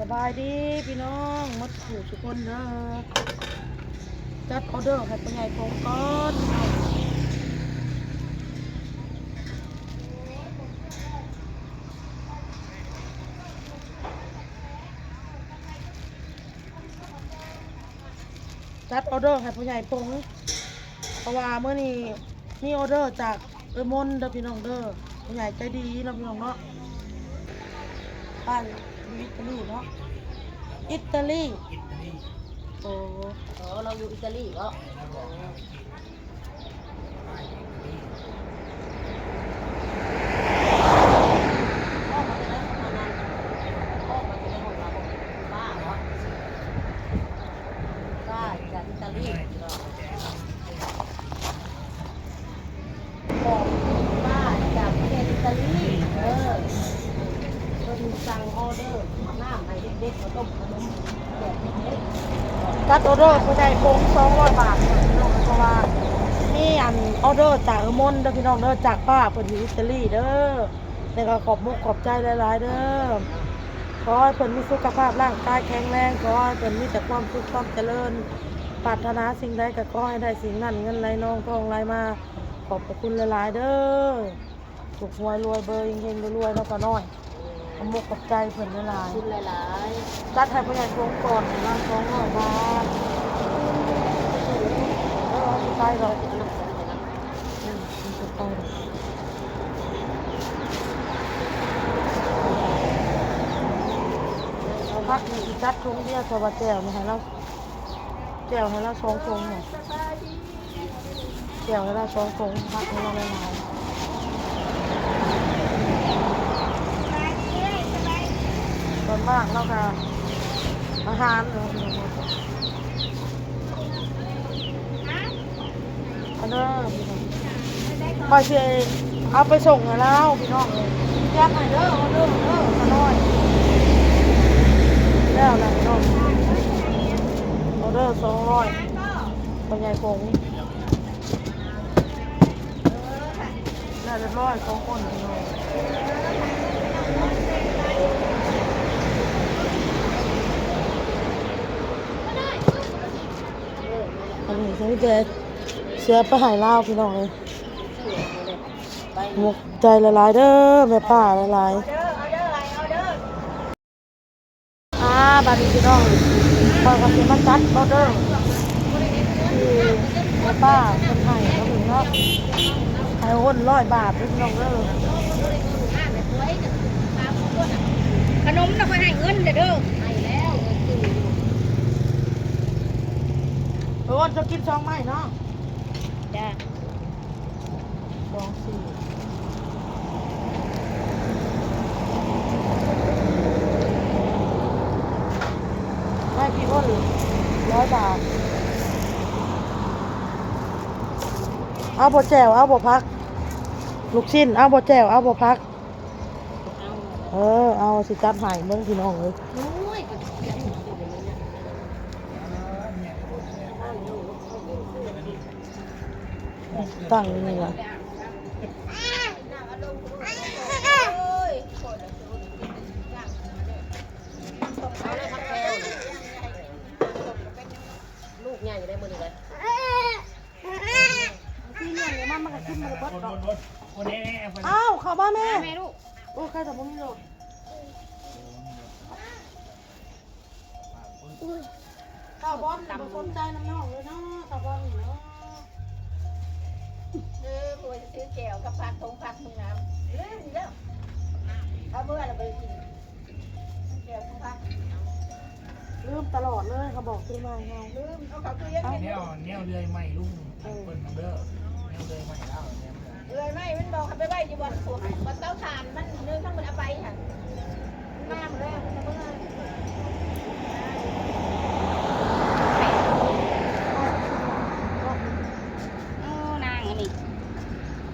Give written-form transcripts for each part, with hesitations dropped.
สบายดีพี่น้องมัดขู่ทุกคนเด้อจัดออเดอร์ให้ปัญญาโงก่อนจัดออเดอร์ให้ปัญญาโงเพราะว่าเมื่อนี้มีออเดอร์จากมนเด้อพี่น้องเด้อปัญญาใจดีเนาะพี่น้องเนาะบ้านอิตาลีเนาะอิตาลีโอ้เราอยู่อิตาลีก็จากอิตาลีบอกบ้าจากประเทศอิตาลีคนสั่งออเดอร์น้ำให้เด็กๆมาต้มขนมแบบเด็กจัดออเดอร์ปัญญาโง200 บาทพี่น้องเพราะว่านี่อันออเดอร์จากมนเด้อพี่น้องเด้อจากป้าเพิ่นอยู่อิตาลีเด้อแล้วก็ขอบมุกขอบใจหลายๆเด้อขอให้เพิ่นมีสุขภาพร่างกายแข็งแรงขอให้เพิ่นมีแต่ความสุขความเจริญปรารถนาสิ่งใดก็ขอให้ได้สิ่งนั้นเงินไหลนองทองไหลมาขอบพระคุณหลายๆเด้อถูกหวยรวยเบอร์เฮงๆรวยๆแล้วก็น้อยขอบมุกขอบใจเพิ่นหลาย คุณหลายๆจัดให้ผู้ใหญ่โงก่อนร่าง200 บาทใช่หรอพักนี่จัดทุ่งเดียวตัวบะแจ่วนี่ให้เราแจ่วให้เรา2 ถุงเนี่ยแจ่วให้เรา2 ถุงพักให้เราไม่หนาวตอนบ้างเราค่ะอาหารเลยอันเด้อคอยเชียเอาไปส่งให้เราพี่น้องเลยแยกให้เด้อเอาเด้อขน้อยแล้วนะพี่น้องเอาเด้อ200ปัญญาโงได้เรียบร้อย2 คนพี่น้องอันนี้ฉันจะเสียไปหายเล่าพี่น้องเลยหมกใจหลายๆเด้อแม่ป้าหลายๆบาดนี้พี่น้องพอกันสิมาจัดออเดอร์ที่แม่ป้าคนไทยเขาถึงเนาะให้คน100 บาทพี่น้องเด้อขนมเราไปให้เงินเด้อให้แล้วคนจะกิน2 ไม้เนาะจ้า2 4ให้พี่คน100 บาทเอาบ่แจ่วเอาบ่พักลูกชิ้นเอาบ่แจ่วเอาบ่พักเอาสิจับหายเมืองพี่น้องเลยตั้งนี่ล่ะลูกใหญ่ได้มือเลยที่เนี่ยเนี่ยมันก็ขึ้นมาเบิดดอกอ้าวเข้าบ้านแม่ลูกโอ้ใครแต่บ่มีรถข้าวบอลบ่สนใจน้ำน้องเลยเนาะข้าวบอลนี่เนาะควรซื้อแก้วกับผักมึงน้ำเด้อเอาเมื่อเราไปกินแก้วกับผักลืมตลอดเลยเขาบอกซื้อมาไงลืมเอาเขาตัวยังไงเนี่ยเรือยใหม่ลุงเปิดน้ำเด้อเนี่ยเรือยใหม่แล้วเนี่ยเรือยไม่มันบอกเขาไปไหว้จีบอลสวยบอลเต้าทานมันเนื้อทั้งหมดเอาไปค่ะน้ำเลยมันก็เลยนางอันนี้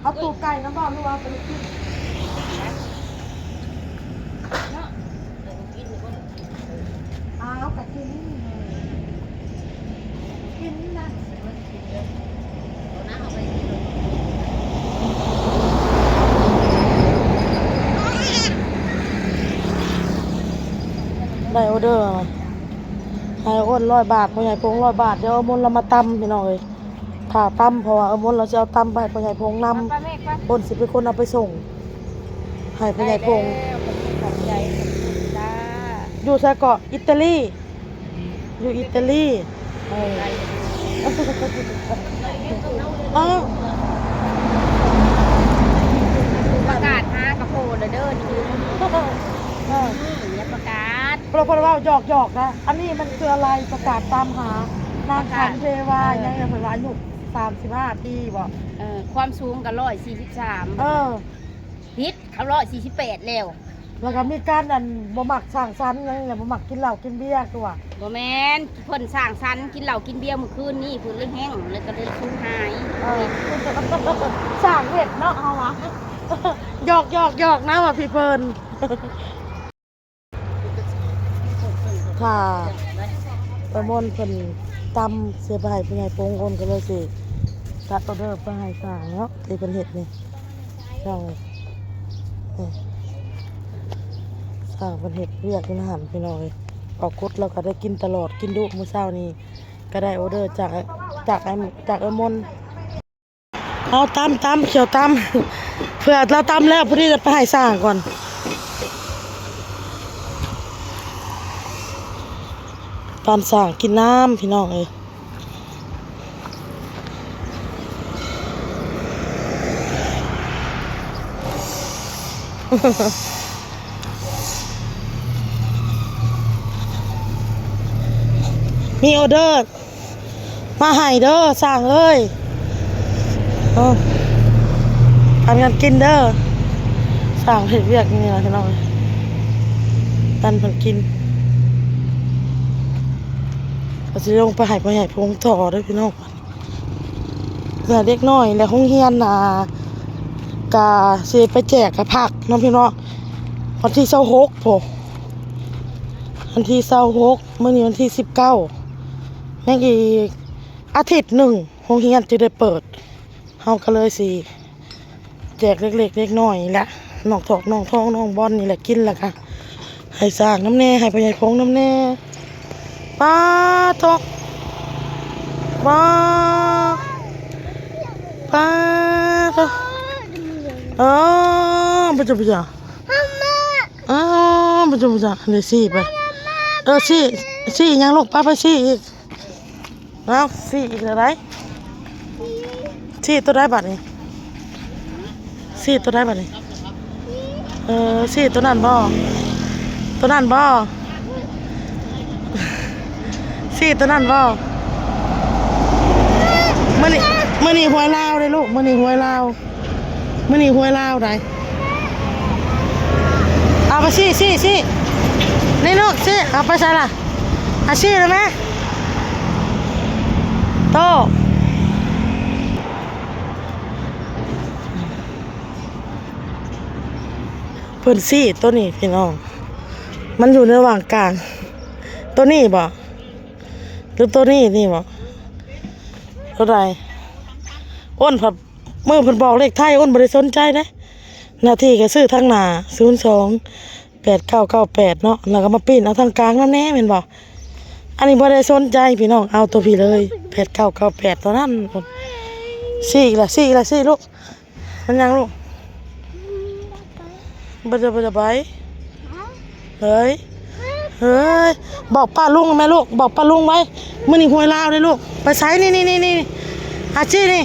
เอาตูไก่น้ำบ้าหรือว่าเป็นลูกชิ้นเอากระกินกินนะ ได้ออเดอร์ให้อ้น100 บาทพ่อใหญ่พง100 บาทเดี๋ยวเอามนเรามาตำพี่น้องเอ้ยถ้าตำเพราะว่าเอามนเราจะเอาตำไปพ่อใหญ่พงนำอ้นสิเป็นคนเอาไปส่งให้พ่อใหญ่พง ขอบใจจ้า อยู่ไสเกาะอิตาลีอยู่อิตาลีอ๋อ ประกาศหากระโปงเด้อนี่อย่าประกาศ เพราะว่าหยอกนะอันนี้มันคืออะไรประกาศตามหานางขันเทวายังไงเพิ่นว่าอายุ35 ปีบ่ ความสูงก็143พิษเขา148แล้ว แล้วก็มีการอันบ่มักสร้างสรรค์ยังไงบ่มักกินเหล้ากินเบียร์ตัว บ่แม่นเพิ่นสร้างสรรค์กินเหล้ากินเบียร์เมื่อคืนนี้เพิ่นเลยแห้งแล้วก็เลยสูญหาย สร้างเห็ดเนาะเอาวะหยอกนะว่าพี่เพิ่นค่ะประมวลเพิ่นตำเสียไปให้เป็นไงโปงคนก็เลยสิตัดออเดอร์ไปให้สร้างเนาะที่เป็นเห็ดนี่สร้างนี่สร้างเป็นเห็ดเรียกเป็นอาหารพี่น้อยออกกดเราก็ได้กินตลอดกินดุมื้อเช้านี้ก็ได้ออเดอร์จากไอ้มนเอาตำเขียวตำเผื่อเราตำแล้วพอดีจะไปให้สร้างก่อนตอนสั่งกินน้ำพี่น้องเอ้ยมีออเดอร์มาให้เด้อสั่งเลยทำงานกินเด้อสั่งเผ็ดเวียกนี่นะพี่น้องตันเพิ่นกินเราจะลงไปให้พ่อใหญ่พงต่อด้วยพี่น้องเหลือเล็กน้อยแล้วห้องเฮียนกาเสไปแจกกับผักน้องพี่น้องวันที่26ผมวันที่26มื้อนี้วันที่19แม่งอีกอาทิตย์หนึ่งห้องเฮียนจะได้เปิดเฮาก็เลยสิแจกเล็กๆเล็กน้อยแหละน้องถอกน้องท้องน้องบอลนี่แหละกินแหละค่ะให้สร้างน้ำแน่ให้พ่อใหญ่พงน้ำแน่ป้าทกป้าทกไปจุ๊บจ้ะไปจุ๊บจ้ะเดี๋ยวซี่ไปซี่ยังลูกป้าไปซี่อีกเอาซี่อีกอะไรซี่ตัวได้บัตรนี่ซี่ตัวได้บัตรนี่ซี่ตัวนั้นบ่ซี่ตัวนั้นบ่มื้อนี้หวยลาวเลยลูกมื้อนี้หวยลาวได้เอาไปซี่นี่ลูกซี่เอาไปใส่ล่ะเอาซี่เลยไหมโตเพิ่นซี่ตัวนี้พี่น้องมันอยู่ในระหว่างกลางตัวนี้บ่หรือตัวนี้บ่ตัวใดอ้นผัดมือเพิ่นบอกเลขไทยอ้นบ่ได้สนใจนะหน้าที่ก็ซื้อทางหน้า028998เนาะแล้วก็มาปิ้นเอาทางกลางนั่นแน่แม่นบ่อันนี้บ่ได้สนใจพี่น้องเอาตัวพี่เลย8998ตัวนั้นซี่อีกละซี่ลูกมันยังลูกบ่จะไปเฮ้ยบอกป้าลุงไหมลูกบอกป้าลุงไว้มื้อนี้หวยลาวเลยลูกไปใช้นี่อาชีนี่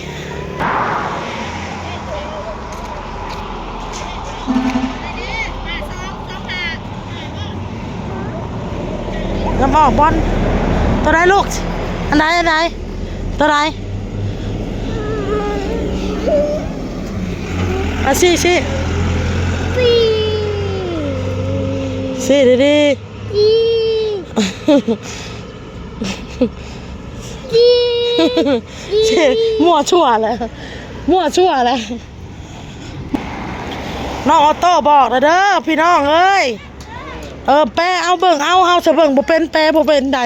แล้วบอกบอลตัวไหนลูกอันไหนตัวไหนซี่ดีมั่วชั่วเลยน้องออโต้บอกเด้อพี่น้องเอ้ยแปรเอาเบิ่งเอาเฮาจะเบิ่งบ่เป็นแปรบ่เป็นใด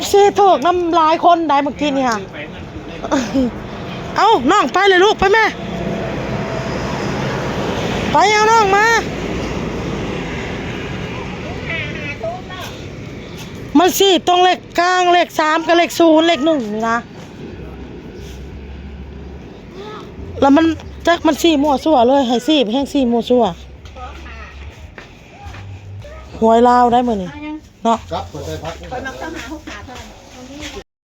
FC ถูกน้ำลายคนใดเมื่อกี้นี่ค่ะเอาน้องไปเลยลูกไปแม่ไปเอาน้องมา มันสี่ตรงเลขกลางเลข3กับเลข0เลข1นี่นะแล้วมันจักมันสี่มั่วซั่วเลยให้สี่แห้งสี่มั่วซั่วหวยลาวได้มื้อนี้ เอายัง เนาะ ครับเปิดได้พัก คอยมักต้องหาหกหา